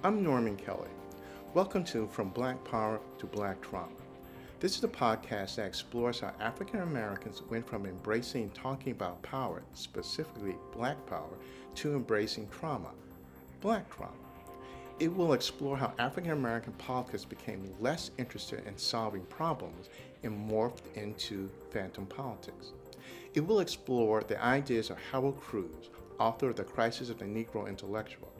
I'm Norman Kelley. Welcome to From Black Power to Black Trauma. This is a podcast that explores how African Americans went from embracing and talking about power, specifically Black power, to embracing trauma, Black trauma. It will explore how African American politics became less interested in solving problems and morphed into phantom politics. It will explore the ideas of Harold Cruz, author of The Crisis of the Negro Intellectual.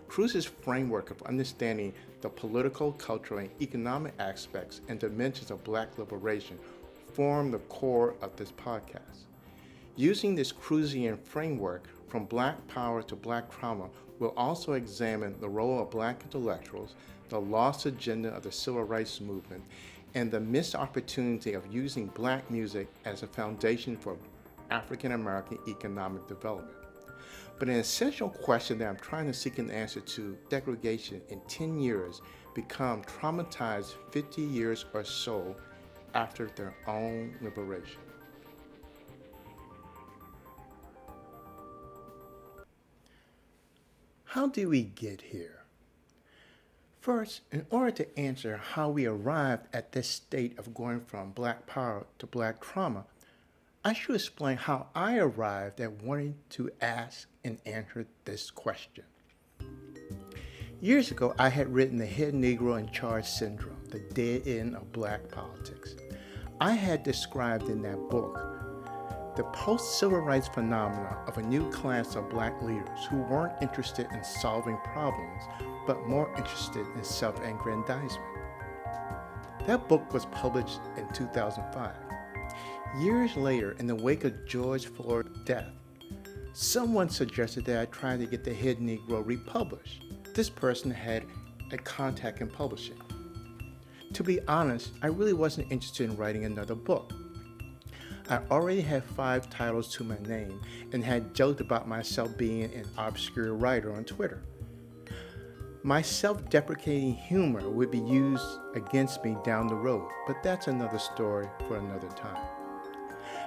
Cruz's framework of understanding the political, cultural, and economic aspects and dimensions of Black liberation form the core of this podcast. Using this Cruzian framework, From Black Power to Black Trauma, we'll also examine the role of Black intellectuals, the lost agenda of the Civil Rights Movement, and the missed opportunity of using Black music as a foundation for African American economic development. But an essential question that I'm trying to seek an answer to, segregation in 10 years become traumatized 50 years or so after their own liberation. How did we get here? First, in order to answer how we arrived at this state of going from Black power to Black trauma, I should explain how I arrived at wanting to ask and answer this question. Years ago, I had written The Head Negro in Charge Syndrome, the dead end of Black politics. I had described in that book the post-civil rights phenomena of a new class of Black leaders who weren't interested in solving problems, but more interested in self-aggrandizement. That book was published in 2005. Years later, in the wake of George Floyd's death, someone suggested that I try to get The Head Negro republished. This person had a contact in publishing. To be honest, I really wasn't interested in writing another book. I already had 5 titles to my name and had joked about myself being an obscure writer on Twitter. My self-deprecating humor would be used against me down the road, but that's another story for another time.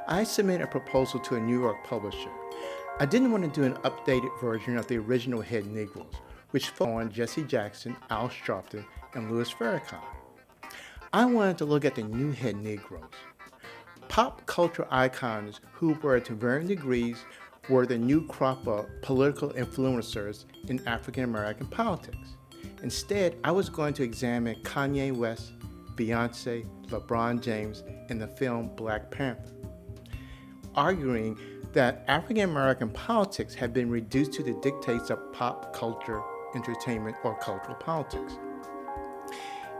I submitted a proposal to a New York publisher. I didn't want to do an updated version of the original Head Negroes, which focused on Jesse Jackson, Al Sharpton, and Louis Farrakhan. I wanted to look at the new Head Negroes. Pop culture icons who were to varying degrees were the new crop of political influencers in African American politics. Instead, I was going to examine Kanye West, Beyonce, LeBron James, and the film Black Panther, arguing that African American politics had been reduced to the dictates of pop culture, entertainment, or cultural politics.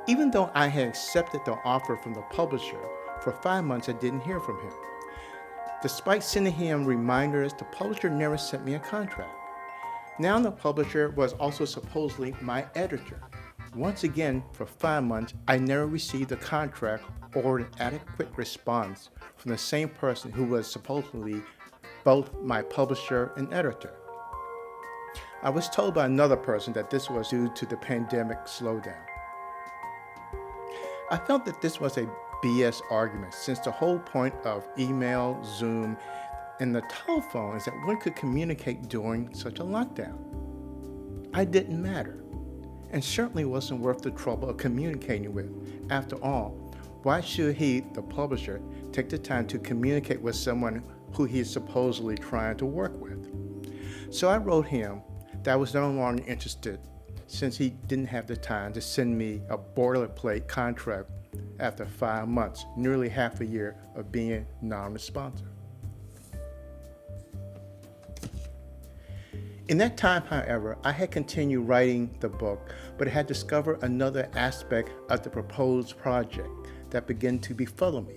Even though I had accepted the offer from the publisher, for 5 months I didn't hear from him. Despite sending him reminders, the publisher never sent me a contract. Now the publisher was also supposedly my editor. Once again, for 5 months, I never received a contract or an adequate response from the same person who was supposedly both my publisher and editor. I was told by another person that this was due to the pandemic slowdown. I felt that this was a BS argument, since the whole point of email, Zoom, and the telephone is that one could communicate during such a lockdown. I didn't matter, and certainly wasn't worth the trouble of communicating with. After all, why should he, the publisher, take the time to communicate with someone who he is supposedly trying to work with? So I wrote him that I was no longer interested, since he didn't have the time to send me a boilerplate contract after 5 months, nearly half a year of being non-responsive. In that time, however, I had continued writing the book, but had discovered another aspect of the proposed project that began to befuddle me.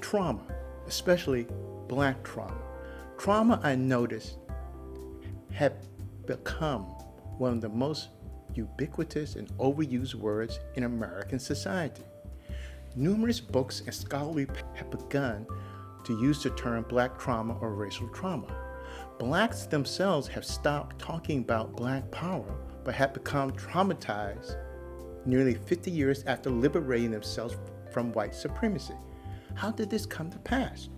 Trauma, especially Black trauma. Trauma, I noticed, had become one of the most ubiquitous and overused words in American society. Numerous books and scholarly have begun to use the term Black trauma or racial trauma. Blacks themselves have stopped talking about Black power, but have become traumatized nearly 50 years after liberating themselves from white supremacy. How did this come to pass?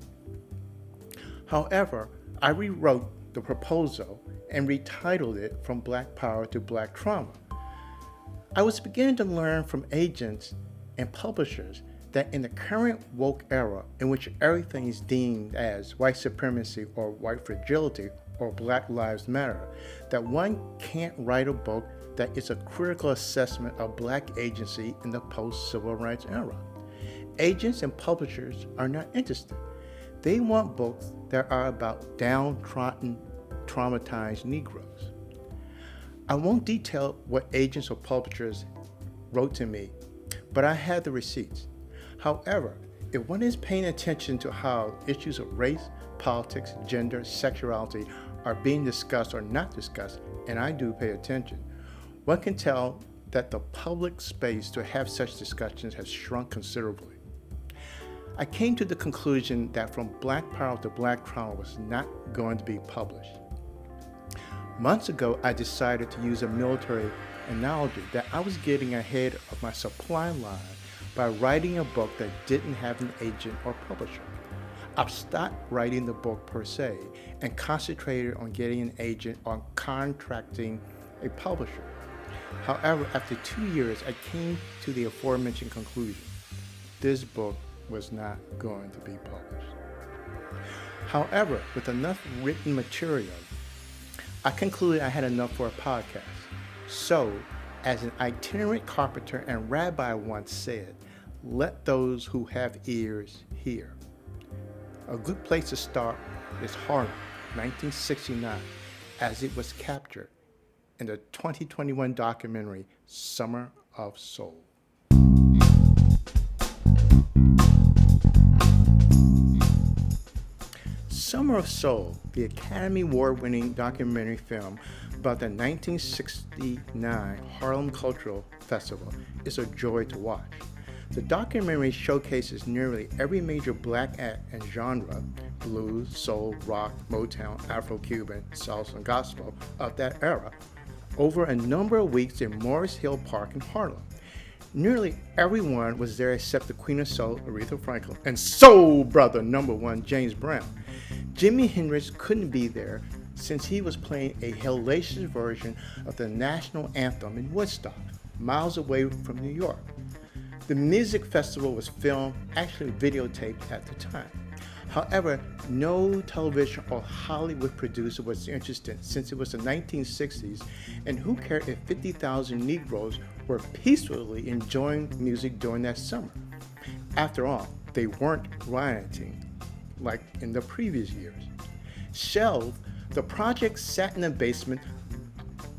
However, I rewrote the proposal and retitled it From Black Power to Black Trauma. I was beginning to learn from agents and publishers that in the current woke era, in which everything is deemed as white supremacy or white fragility or Black Lives Matter, that one can't write a book that is a critical assessment of Black agency in the post-civil rights era. Agents and publishers are not interested. They want books that are about downtrodden, traumatized Negroes. I won't detail what agents or publishers wrote to me, but I had the receipts. However, if one is paying attention to how issues of race, politics, gender, sexuality are being discussed or not discussed, and I do pay attention, one can tell that the public space to have such discussions has shrunk considerably. I came to the conclusion that From Black Power to Black Trauma was not going to be published. Months ago, I decided to use a military analogy that I was getting ahead of my supply line by writing a book that didn't have an agent or publisher. I've stopped writing the book per se and concentrated on getting an agent or contracting a publisher. However, after 2 years, I came to the aforementioned conclusion. This book was not going to be published. However, with enough written material, I concluded I had enough for a podcast. So, as an itinerant carpenter and rabbi once said, let those who have ears hear. A good place to start is Harlem, 1969, as it was captured in the 2021 documentary Summer of Soul. Summer of Soul, the Academy Award-winning documentary film about the 1969 Harlem Cultural Festival, is a joy to watch. The documentary showcases nearly every major Black act and genre, blues, soul, rock, Motown, Afro-Cuban, salsa, and gospel of that era, over a number of weeks in Morris Hill Park in Harlem. Nearly everyone was there except the Queen of Soul, Aretha Franklin, and Soul Brother #1, James Brown. Jimi Hendrix couldn't be there since he was playing a hellacious version of the national anthem in Woodstock, miles away from New York. The music festival was filmed, actually videotaped at the time. However, no television or Hollywood producer was interested since it was the 1960s, and who cared if 50,000 Negroes were peacefully enjoying music during that summer? After all, they weren't rioting like in the previous years. Shelved, the project sat in the basement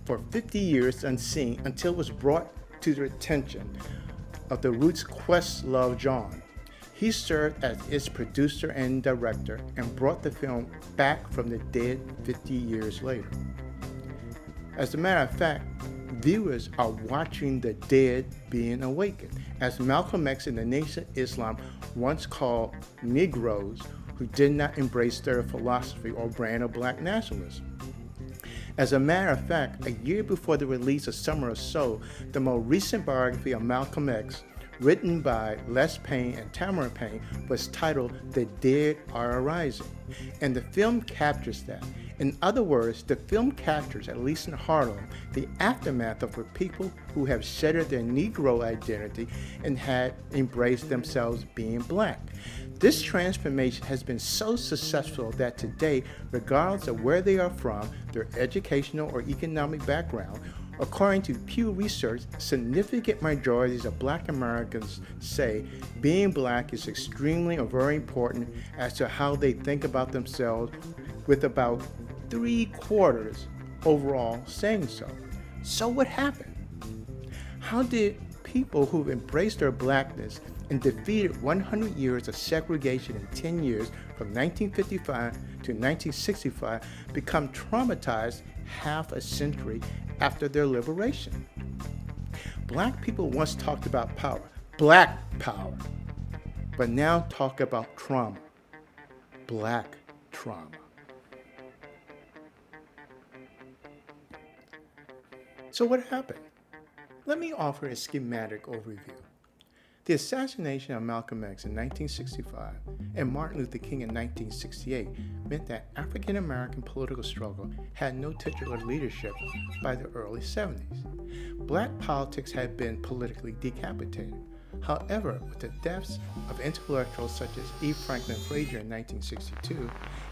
for 50 years unseen until it was brought to the attention of the Roots Questlove John. He served as its producer and director and brought the film back from the dead 50 years later. As a matter of fact, viewers are watching the dead being awakened, as Malcolm X in the Nation of Islam once called Negroes who did not embrace their philosophy or brand of Black nationalism. As a matter of fact, a year before the release of Summer of Soul, the more recent biography of Malcolm X, written by Les Payne and Tamara Payne, was titled The Dead Are Arising, and the film captures that. In other words, the film captures, at least in Harlem, the aftermath of the people who have shattered their Negro identity and had embraced themselves being Black. This transformation has been so successful that today, regardless of where they are from, their educational or economic background, according to Pew Research, significant majorities of Black Americans say being Black is extremely or very important as to how they think about themselves, with about 3/4 overall saying so. So what happened? How did people who've embraced their Blackness and defeated 100 years of segregation in 10 years from 1955 to 1965 become traumatized half a century after their liberation? Black people once talked about power, Black power, but now talk about trauma, Black trauma. So what happened? Let me offer a schematic overview. The assassination of Malcolm X in 1965 and Martin Luther King in 1968 meant that African American political struggle had no titular leadership by the early 70s. Black politics had been politically decapitated. However, with the deaths of intellectuals such as E. Franklin Frazier in 1962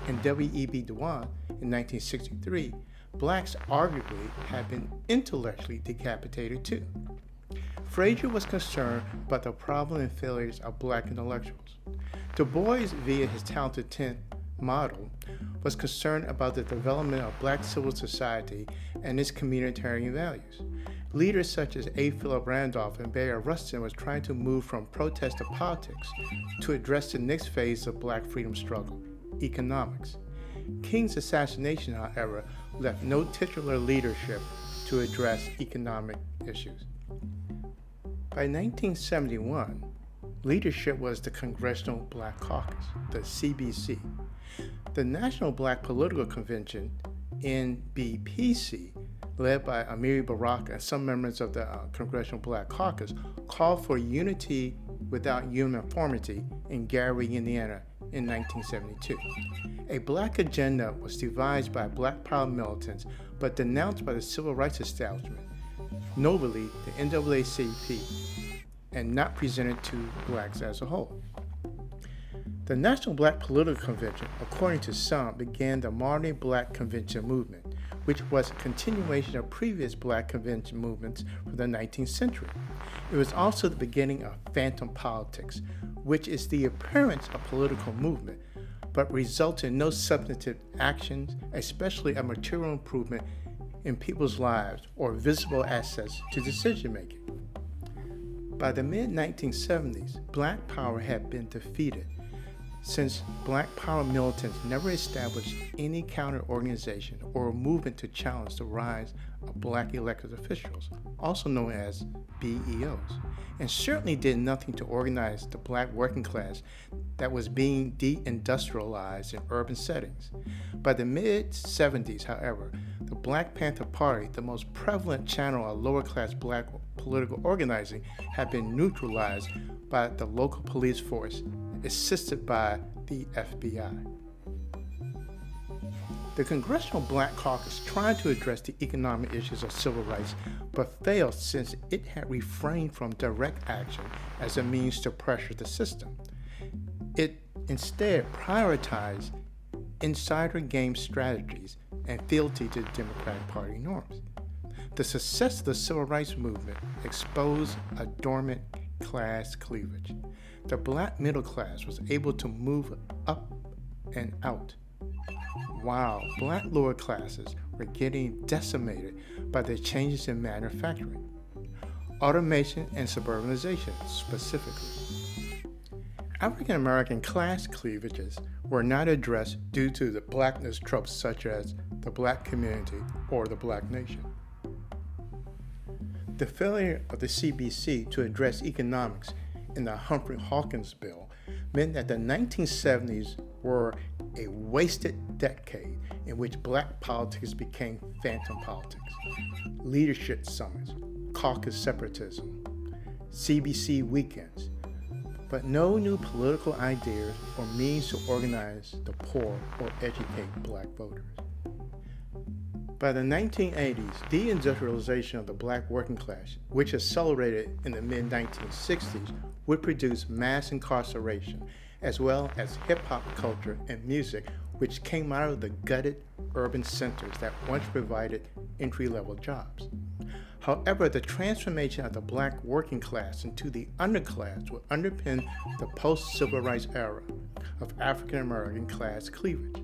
and W.E.B. Du Bois in 1963, blacks arguably had been intellectually decapitated too. Frazier was concerned about the problem and failures of black intellectuals. Du Bois, via his talented 10th model, was concerned about the development of black civil society and its communitarian values. Leaders such as A. Philip Randolph and Bayard Rustin was trying to move from protest to politics to address the next phase of black freedom struggle, economics. King's assassination, however, left no titular leadership to address economic issues. By 1971, leadership was the Congressional Black Caucus, the CBC. The National Black Political Convention, NBPC, led by Amiri Baraka and some members of the Congressional Black Caucus, called for unity without uniformity in Gary, Indiana in 1972. A black agenda was devised by black power militants but denounced by the civil rights establishment, notably the NAACP, and not presented to blacks as a whole. The National Black Political Convention, according to some, began the modern Black Convention movement, which was a continuation of previous black convention movements from the 19th century. It was also the beginning of phantom politics, which is the appearance of political movement, but results in no substantive actions, especially a material improvement in people's lives or visible access to decision making. By the mid-1970s, black power had been defeated, since black power militants never established any counter-organization or movement to challenge the rise of black elected officials, also known as BEOs, and certainly did nothing to organize the black working class that was being de-industrialized in urban settings. By the mid-70s, however, the Black Panther Party, the most prevalent channel of lower-class black political organizing, had been neutralized by the local police force, assisted by the FBI. The Congressional Black Caucus tried to address the economic issues of civil rights, but failed since it had refrained from direct action as a means to pressure the system. It instead prioritized insider game strategies and fealty to Democratic Party norms. The success of the civil rights movement exposed a dormant class cleavage. The black middle class was able to move up and out, while black lower classes were getting decimated by the changes in manufacturing, automation, and suburbanization specifically. African American class cleavages were not addressed due to the blackness tropes such as the black community or the black nation. The failure of the CBC to address economics in the Humphrey Hawkins bill meant that the 1970s were a wasted decade in which black politics became phantom politics. Leadership summits, caucus separatism, CBC weekends, but no new political ideas or means to organize the poor or educate black voters. By the 1980s, deindustrialization of the black working class, which accelerated in the mid-1960s, would produce mass incarceration, as well as hip-hop culture and music, which came out of the gutted urban centers that once provided entry-level jobs. However, the transformation of the black working class into the underclass would underpin the post-civil rights era of African American class cleavage.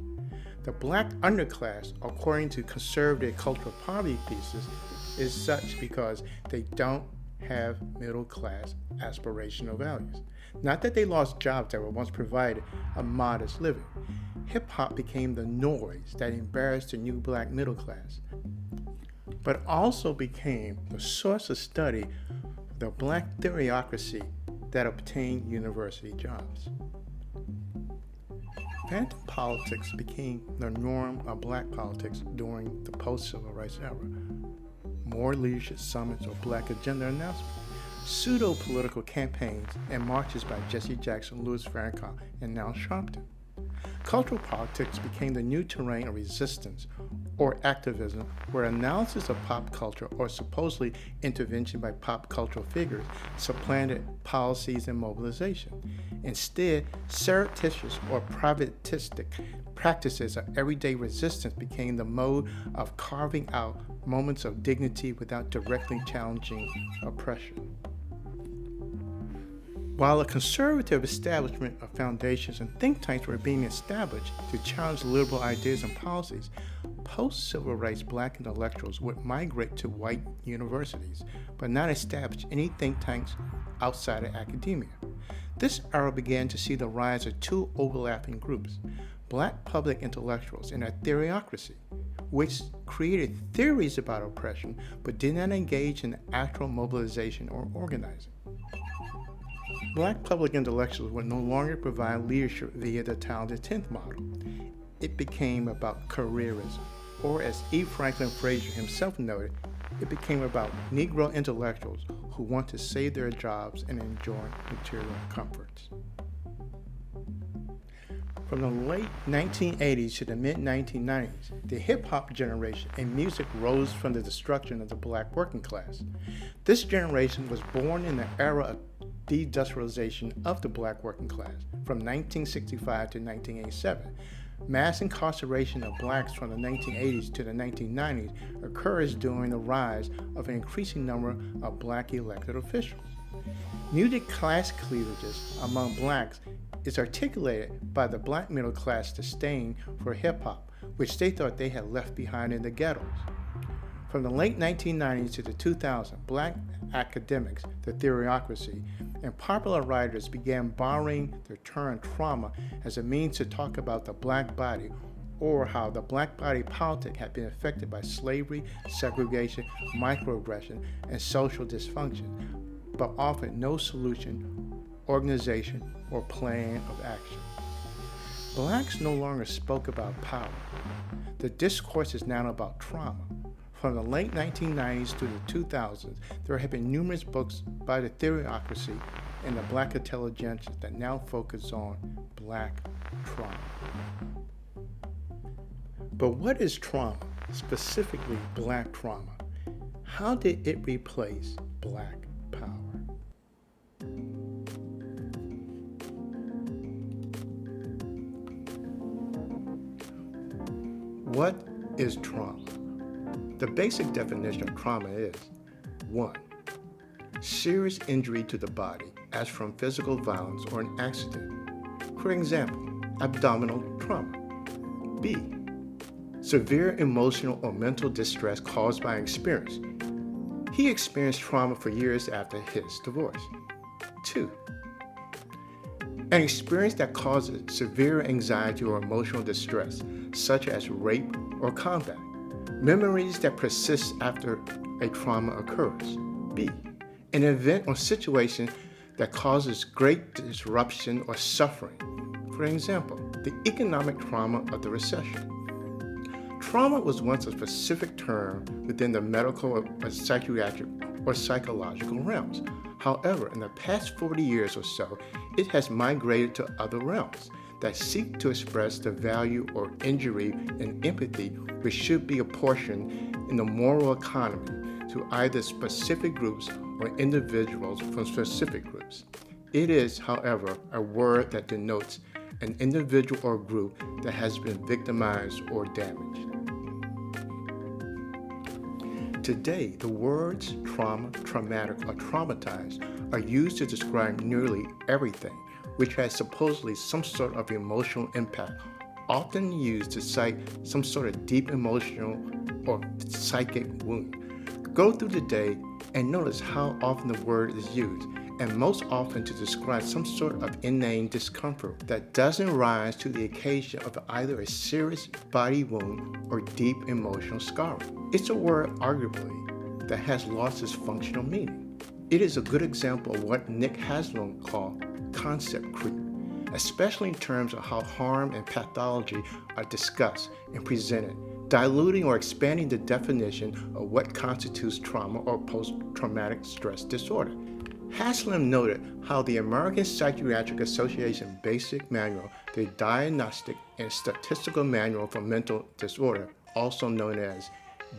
The black underclass, according to conservative cultural poverty pieces, is such because they don't have middle-class aspirational values. Not that they lost jobs that were once provided a modest living. Hip-hop became the noise that embarrassed the new black middle class, but also became the source of study for the black theocracy that obtained university jobs. Phantom politics became the norm of black politics during the post-civil rights era. More leadership summits or black agenda announcements, pseudo-political campaigns and marches by Jesse Jackson, Louis Farrakhan, and Al Sharpton. Cultural politics became the new terrain of resistance or activism, where analysis of pop culture or supposedly intervention by pop cultural figures supplanted policies and mobilization. Instead, surreptitious or privatistic practices of everyday resistance became the mode of carving out moments of dignity without directly challenging oppression. While a conservative establishment of foundations and think tanks were being established to challenge liberal ideas and policies, post-civil rights black intellectuals would migrate to white universities, but not establish any think tanks outside of academia. This era began to see the rise of two overlapping groups: black public intellectuals and a theoryocracy, which created theories about oppression but did not engage in actual mobilization or organizing. Black public intellectuals would no longer provide leadership via the talented 10th model. It became about careerism, or as E. Franklin Frazier himself noted, it became about Negro intellectuals who want to save their jobs and enjoy material comforts. From the late 1980s to the mid-1990s, the hip-hop generation in music rose from the destruction of the black working class. This generation was born in the era of deindustrialization of the black working class from 1965 to 1987. Mass incarceration of blacks from the 1980s to the 1990s occurs during the rise of an increasing number of black elected officials. Muted class cleavages among blacks is articulated by the black middle class disdain for hip-hop, which they thought they had left behind in the ghettos. From the late 1990s to the 2000s, black academics, the theoryocracy, and popular writers began borrowing the term trauma as a means to talk about the black body, or how the black body politic had been affected by slavery, segregation, microaggression, and social dysfunction, but offered no solution, organization, or plan of action. Blacks no longer spoke about power. The discourse is now about trauma. From the late 1990s to the 2000s, there have been numerous books by the theoryocracy and the black intelligentsia that now focus on black trauma. But what is trauma, specifically black trauma? How did it replace black power? What is trauma? The basic definition of trauma is 1. Serious injury to the body, as from physical violence or an accident. For example, abdominal trauma. B. Severe emotional or mental distress caused by an experience. He experienced trauma for years after his divorce. 2. An experience that causes severe anxiety or emotional distress, such as rape or combat. Memories that persist after a trauma occurs. B. An event or situation that causes great disruption or suffering. For example, the economic trauma of the recession. Trauma was once a specific term within the medical or psychiatric or psychological realms. However, in the past 40 years or so, it has migrated to other realms that seek to express the value or injury and empathy which should be apportioned in the moral economy to either specific groups or individuals from specific groups. It is, however, a word that denotes an individual or group that has been victimized or damaged. Today, the words trauma, traumatic, or traumatized are used to describe nearly everything which has supposedly some sort of emotional impact, often used to cite some sort of deep emotional or psychic wound. Go through the day and notice how often the word is used, and most often to describe some sort of inane discomfort that doesn't rise to the occasion of either a serious body wound or deep emotional scarring. It's a word, arguably, that has lost its functional meaning. It is a good example of what Nick Haslam called concept creep, especially in terms of how harm and pathology are discussed and presented, diluting or expanding the definition of what constitutes trauma or post-traumatic stress disorder. Haslam noted how the American Psychiatric Association Basic Manual, the Diagnostic and Statistical Manual for Mental Disorder, also known as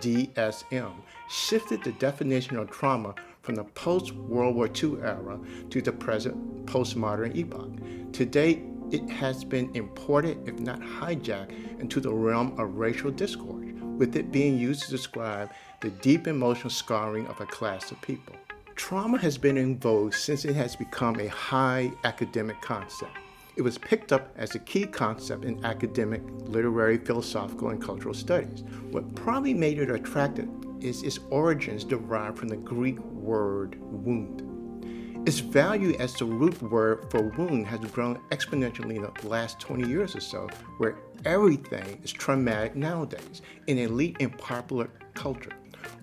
DSM, shifted the definition of trauma from the post-World War II era to the present postmodern epoch. Today, it has been imported, if not hijacked, into the realm of racial discourse, with it being used to describe the deep emotional scarring of a class of people. Trauma has been in vogue since it has become a high academic concept. It was picked up as a key concept in academic, literary, philosophical, and cultural studies. What probably made it attractive is its origins derived from the Greek word wound. Its value as the root word for wound has grown exponentially in the last 20 years or so, where everything is traumatic nowadays in elite and popular culture.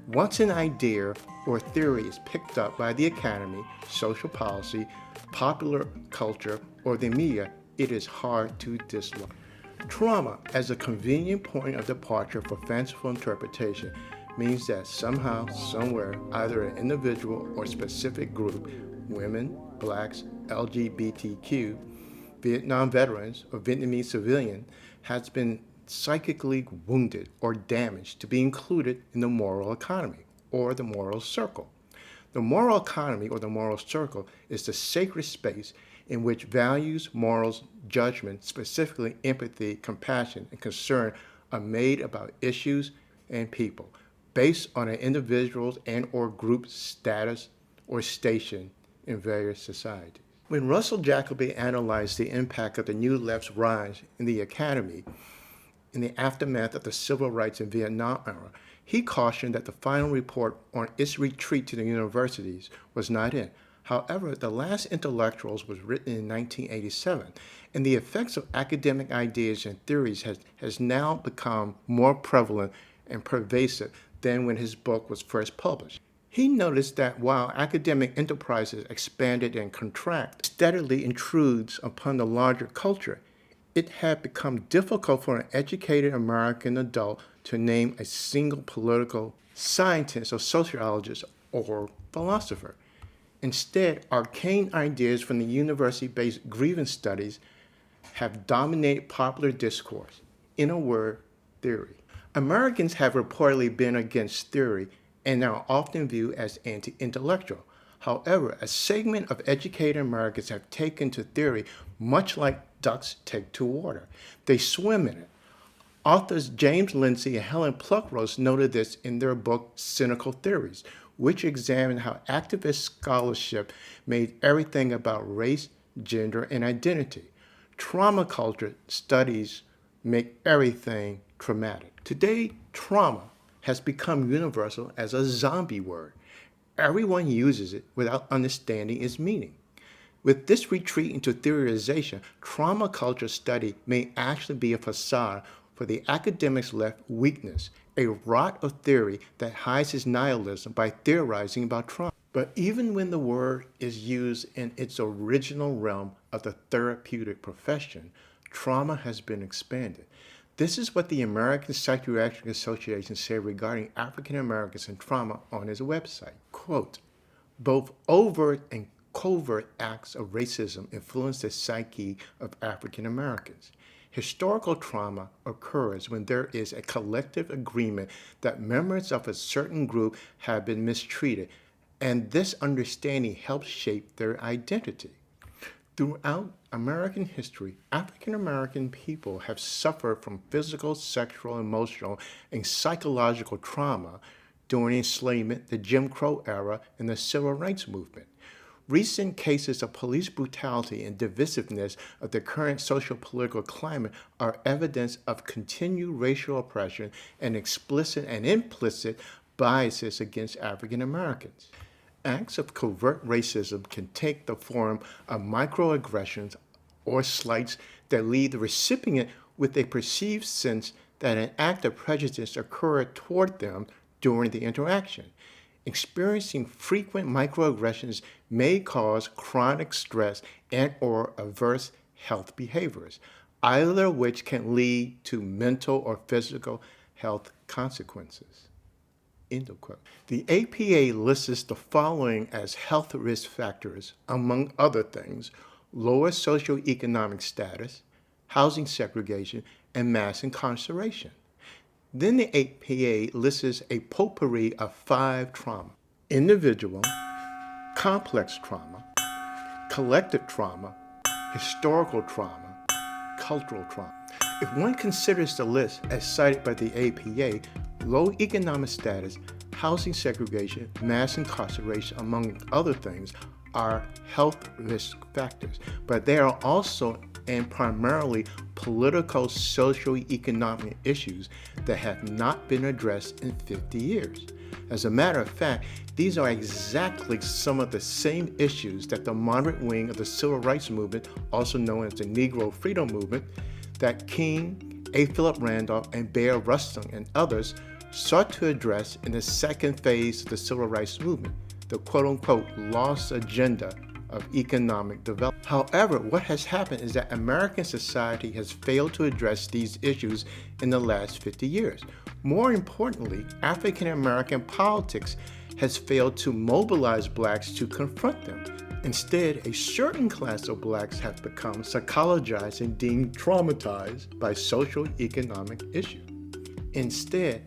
Once an idea or theory is picked up by the academy, social policy, popular culture, or the media, it is hard to dislodge. Trauma, as a convenient point of departure for fanciful interpretation, means that somehow, somewhere, either an individual or specific group, women, blacks, LGBTQ, Vietnam veterans, or Vietnamese civilian, has been psychically wounded or damaged to be included in the moral economy or the moral circle. The moral economy or the moral circle is the sacred space in which values, morals, judgment, specifically empathy, compassion, and concern are made about issues and people based on an individual's and or group's status or station in various societies. When Russell Jacoby analyzed the impact of the New Left's rise in the academy in the aftermath of the civil rights in Vietnam era, he cautioned that the final report on its retreat to the universities was not in. However, The Last Intellectuals was written in 1987, and the effects of academic ideas and theories has now become more prevalent and pervasive than when his book was first published. He noticed that while academic enterprises expanded and contract steadily intrudes upon the larger culture, it had become difficult for an educated American adult to name a single political scientist or sociologist or philosopher. Instead, arcane ideas from the university-based grievance studies have dominated popular discourse. In a word, theory. Americans have reportedly been against theory and are often viewed as anti-intellectual. However, a segment of educated Americans have taken to theory much like ducks take to water. They swim in it. Authors James Lindsay and Helen Pluckrose noted this in their book Cynical Theories, which examined how activist scholarship made everything about race, gender, and identity. Trauma culture studies make everything traumatic. Today, trauma has become universal as a zombie word. Everyone uses it without understanding its meaning. With this retreat into theorization, trauma culture study may actually be a facade for the academics' left weakness, a rot of theory that hides its nihilism by theorizing about trauma. But even when the word is used in its original realm of the therapeutic profession, trauma has been expanded. This is what the American Psychiatric Association said regarding African Americans and trauma on its website. Quote, both overt and covert acts of racism influence the psyche of African Americans. Historical trauma occurs when there is a collective agreement that members of a certain group have been mistreated, and this understanding helps shape their identity. Throughout American history, African American people have suffered from physical, sexual, emotional, and psychological trauma during enslavement, the Jim Crow era, and the Civil Rights Movement. Recent cases of police brutality and divisiveness of the current social-political climate are evidence of continued racial oppression and explicit and implicit biases against African Americans. Acts of covert racism can take the form of microaggressions or slights that leave the recipient with a perceived sense that an act of prejudice occurred toward them during the interaction. Experiencing frequent microaggressions may cause chronic stress and or adverse health behaviors, either of which can lead to mental or physical health consequences. End of quote. The APA lists the following as health risk factors, among other things: lower socioeconomic status, housing segregation, and mass incarceration. Then the APA lists a potpourri of 5 trauma: individual, complex trauma, collective trauma, historical trauma, cultural trauma. If one considers the list as cited by the APA, low economic status, housing segregation, mass incarceration, among other things, are health risk factors, but they are also and primarily political, socio-economic issues that have not been addressed in 50 years. As a matter of fact, these are exactly some of the same issues that the moderate wing of the Civil Rights Movement, also known as the Negro Freedom Movement, that King, A. Philip Randolph, and Bayard Rustin and others sought to address in the second phase of the Civil Rights Movement, the quote-unquote lost agenda of economic development. However, what has happened is that American society has failed to address these issues in the last 50 years. More importantly, African American politics has failed to mobilize blacks to confront them. Instead, a certain class of blacks have become psychologized and deemed traumatized by social-economic issues. Instead,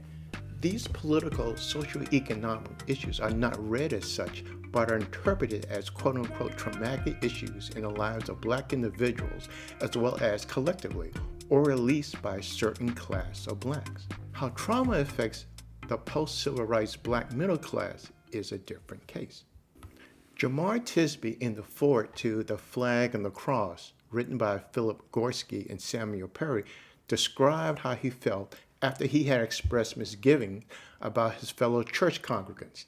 these political, socio-economic issues are not read as such, but are interpreted as quote-unquote traumatic issues in the lives of black individuals, as well as collectively, or at least by a certain class of blacks. How trauma affects the post-civil rights black middle class is a different case. Jamar Tisby, in the foreword to The Flag and the Cross, written by Philip Gorski and Samuel Perry, described how he felt after he had expressed misgivings about his fellow church congregants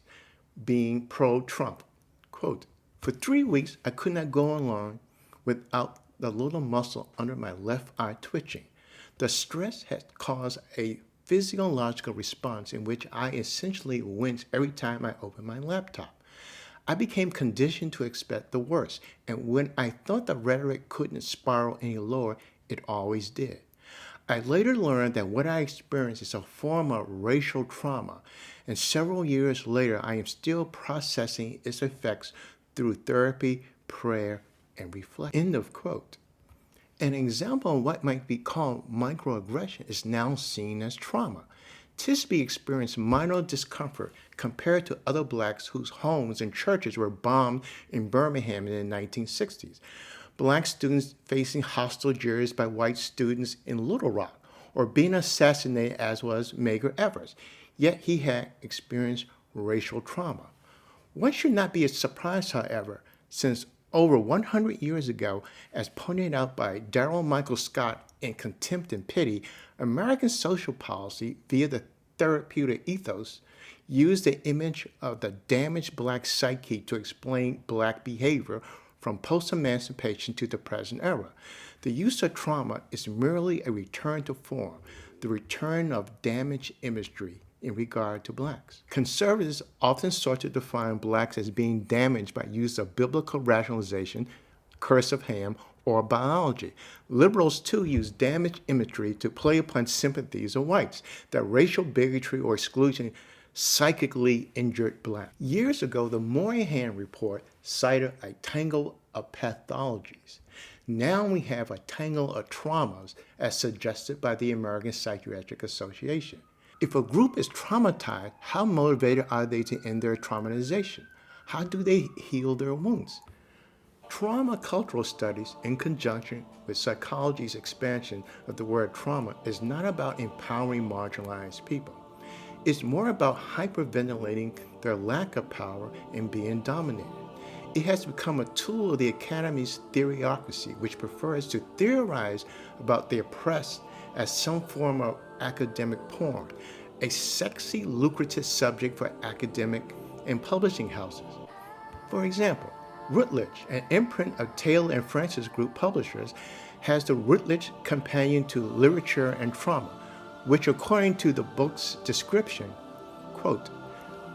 being pro-Trump. Quote, "For 3 weeks, I could not go along without the little muscle under my left eye twitching. The stress had caused a physiological response in which I essentially wince every time I open my laptop. I became conditioned to expect the worst, and when I thought the rhetoric couldn't spiral any lower, it always did. I later learned that what I experienced is a form of racial trauma, and several years later, I am still processing its effects through therapy, prayer, and reflection." End of quote. An example of what might be called microaggression is now seen as trauma. Tisby experienced minor discomfort compared to other blacks whose homes and churches were bombed in Birmingham in the 1960s. Black students facing hostile jeers by white students in Little Rock, or being assassinated as was Medgar Evers. Yet he had experienced racial trauma. One should not be surprised, however, since over 100 years ago, as pointed out by Darrell Michael Scott in Contempt and Pity, American social policy, via the therapeutic ethos, used the image of the damaged black psyche to explain black behavior from post-emancipation to the present era. The use of trauma is merely a return to form, the return of damaged imagery in regard to blacks. Conservatives often sought to define blacks as being damaged by use of biblical rationalization, curse of Ham, or biology. Liberals, too, use damaged imagery to play upon sympathies of whites, that racial bigotry or exclusion psychically injured blacks. Years ago, the Moynihan Report cited a tangle of pathologies. Now we have a tangle of traumas, as suggested by the American Psychiatric Association. If a group is traumatized, how motivated are they to end their traumatization? How do they heal their wounds? Trauma cultural studies, in conjunction with psychology's expansion of the word trauma, is not about empowering marginalized people. It's more about hyperventilating their lack of power and being dominated. It has become a tool of the academy's theoryocracy, which prefers to theorize about the oppressed as some form of academic porn, a sexy, lucrative subject for academic and publishing houses. For example, Routledge, an imprint of Taylor and Francis Group publishers, has the Routledge Companion to Literature and Trauma, which, according to the book's description, quote,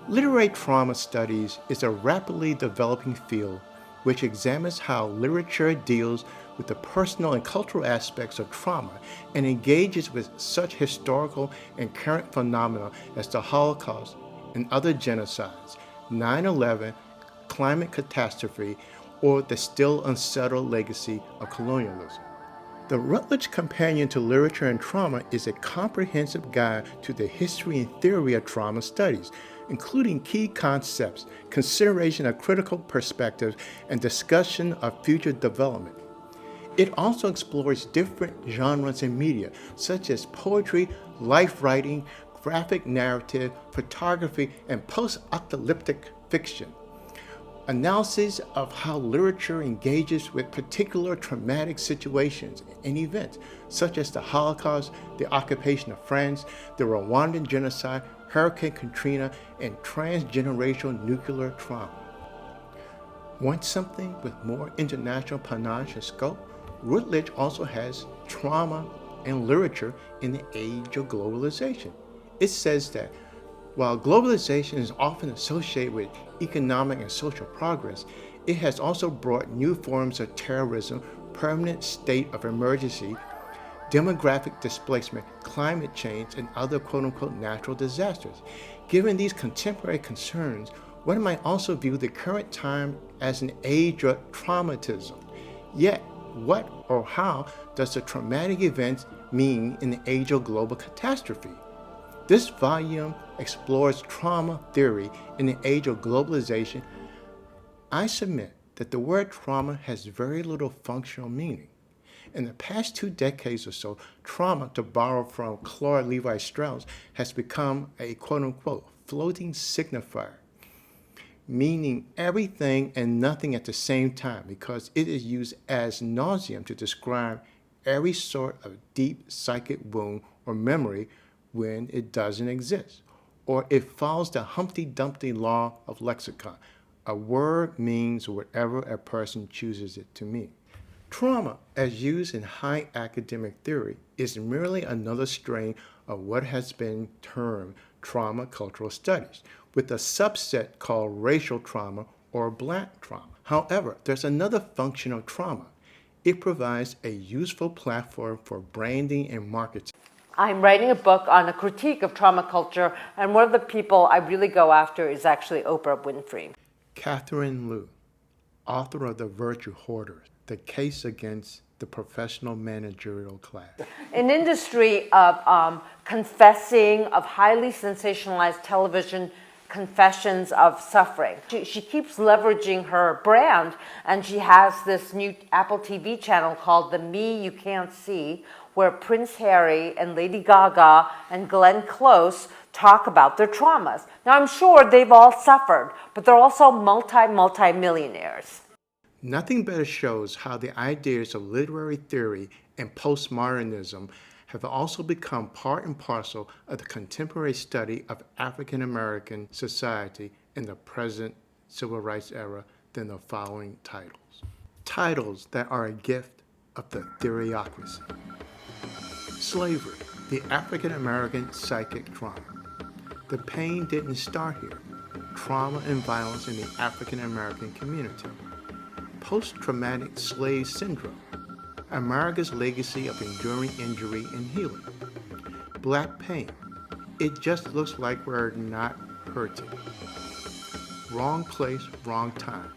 "Literary trauma studies is a rapidly developing field which examines how literature deals with the personal and cultural aspects of trauma and engages with such historical and current phenomena as the Holocaust and other genocides, 9/11, climate catastrophe, or the still unsettled legacy of colonialism. The Routledge Companion to Literature and Trauma is a comprehensive guide to the history and theory of trauma studies, including key concepts, consideration of critical perspectives, and discussion of future development. It also explores different genres in media, such as poetry, life writing, graphic narrative, photography, and post-apocalyptic fiction. Analysis of how literature engages with particular traumatic situations and events, such as the Holocaust, the occupation of France, the Rwandan genocide, Hurricane Katrina, and transgenerational nuclear trauma. Want something with more international panache and scope? Routledge also has Trauma and Literature in the Age of Globalization. It says that while globalization is often associated with economic and social progress, it has also brought new forms of terrorism, permanent state of emergency, demographic displacement, climate change, and other quote-unquote natural disasters. Given these contemporary concerns, one might also view the current time as an age of traumatism. Yet, what or how does the traumatic events mean in the age of global catastrophe? This volume explores trauma theory in the age of globalization. I submit that the word trauma has very little functional meaning. In the past 2 decades or so, trauma, to borrow from Claude Levi-Strauss, has become a quote-unquote floating signifier, meaning everything and nothing at the same time, because it is used as nauseam to describe every sort of deep psychic wound or memory when it doesn't exist, or it follows the Humpty Dumpty law of lexicon. A word means whatever a person chooses it to mean. Trauma, as used in high academic theory, is merely another strain of what has been termed trauma cultural studies, with a subset called racial trauma or black trauma. However, there's another function of trauma. It provides a useful platform for branding and marketing. I'm writing a book on a critique of trauma culture, and one of the people I really go after is actually Oprah Winfrey. Catherine Liu, author of The Virtue Hoarders, The Case Against the Professional Managerial Class. An industry of confessing, of highly sensationalized television confessions of suffering. She keeps leveraging her brand, and she has this new Apple TV channel called The Me You Can't See, where Prince Harry and Lady Gaga and Glenn Close talk about their traumas. Now, I'm sure they've all suffered, but they're also multi-millionaires. Nothing better shows how the ideas of literary theory and postmodernism have also become part and parcel of the contemporary study of African American society in the present civil rights era than the following titles. Titles that are a gift of the theoryocracy. Slavery, the African American psychic trauma. The pain didn't start here. Trauma and violence in the African American community. Post-traumatic slave syndrome. America's legacy of enduring injury and healing. Black pain. It just looks like we're not hurting. Wrong place, wrong time.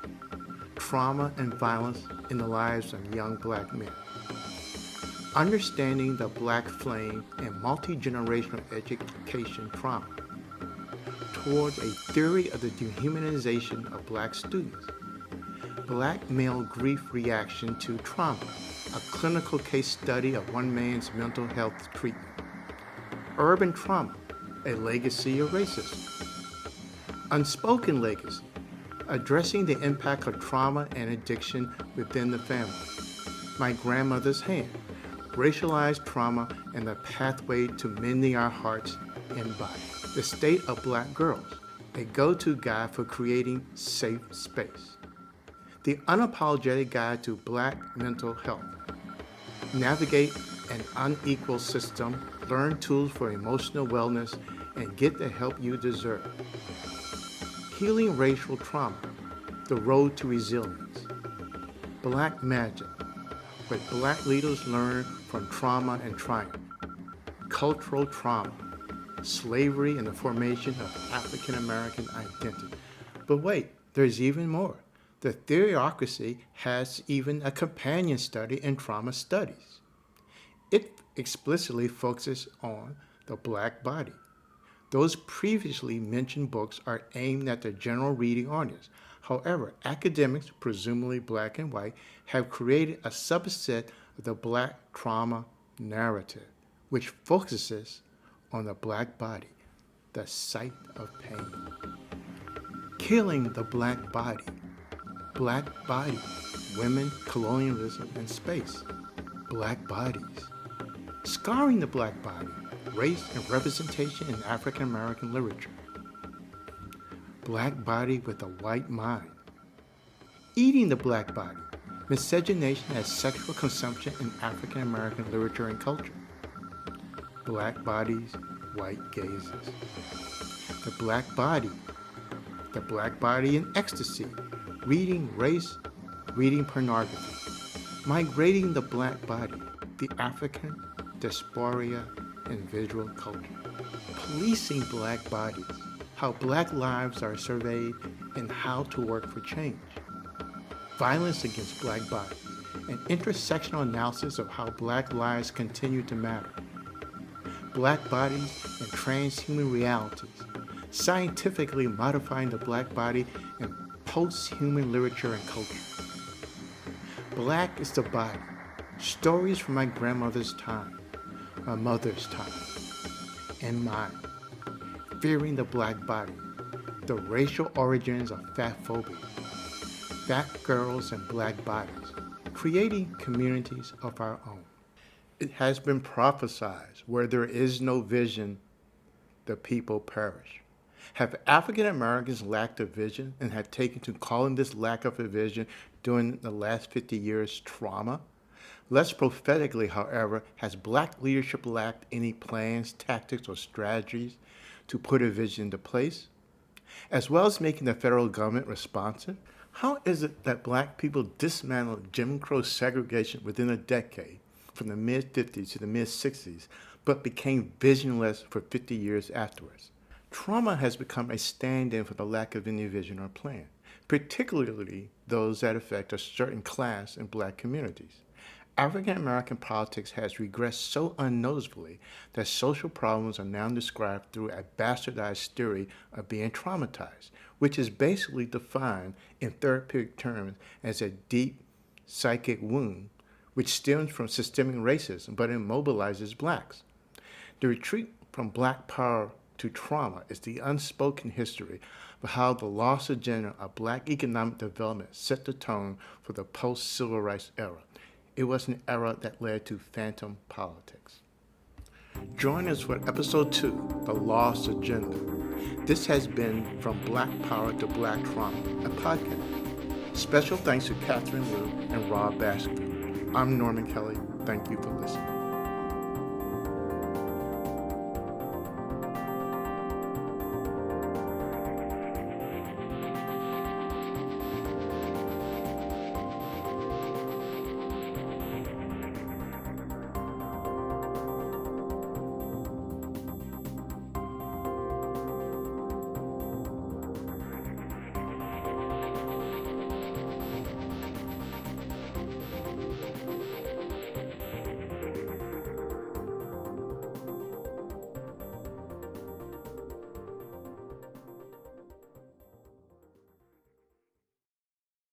Trauma and violence in the lives of young black men. Understanding the black flame and multi-generational education trauma. Towards a theory of the dehumanization of black students. Black male grief reaction to trauma, a clinical case study of one man's mental health treatment. Urban trauma, a legacy of racism. Unspoken legacy, addressing the impact of trauma and addiction within the family. My grandmother's hand, racialized trauma and the pathway to mending our hearts and body. The state of black girls, a go-to guide for creating safe space. The unapologetic guide to black mental health. Navigate an unequal system, learn tools for emotional wellness, and get the help you deserve. Healing racial trauma, the road to resilience. Black magic, what black leaders learn from trauma and triumph. Cultural trauma, slavery and the formation of African American identity. But wait, there's even more. The theocracy has even a companion study in trauma studies. It explicitly focuses on the black body. Those previously mentioned books are aimed at the general reading audience. However, academics, presumably black and white, have created a subset of the black trauma narrative, which focuses on the black body, the site of pain. Killing the black body, women, colonialism, and space, black bodies. Scarring the black body, race and representation in African American literature. Black body with a white mind. Eating the black body, miscegenation as sexual consumption in African American literature and culture. Black bodies, white gazes. The black body in ecstasy, reading race, reading pornography. Migrating the black body, the African diaspora in visual culture. Policing black bodies, how black lives are surveyed and how to work for change. Violence against black bodies, an intersectional analysis of how black lives continue to matter. Black bodies and transhuman realities, scientifically modifying the black body in post-human literature and culture. Black is the body, stories from my grandmother's time, my mother's time, and mine. Fearing the black body, the racial origins of fat phobia, fat girls and black bodies, creating communities of our own. It has been prophesied, where there is no vision, the people perish. Have African Americans lacked a vision and have taken to calling this lack of a vision during the last 50 years trauma? Less prophetically, however, has black leadership lacked any plans, tactics, or strategies to put a vision into place? As well as making the federal government responsive, how is it that black people dismantled Jim Crow segregation within a decade, from the mid-50s to the mid-60s, but became visionless for 50 years afterwards? Trauma has become a stand-in for the lack of any vision or plan, particularly those that affect a certain class in black communities. African American politics has regressed so unnoticeably that social problems are now described through a bastardized theory of being traumatized, which is basically defined in therapeutic terms as a deep psychic wound which stems from systemic racism but immobilizes blacks. The retreat from black power to trauma is the unspoken history of how the lost agenda of black economic development set the tone for the post-civil rights era. It was an era that led to phantom politics. Join us for episode 2, The Lost Agenda. This has been From Black Power to Black Trauma, a podcast. Special thanks to Catherine Liu and Rob Baskerville. I'm Norman Kelley. Thank you for listening.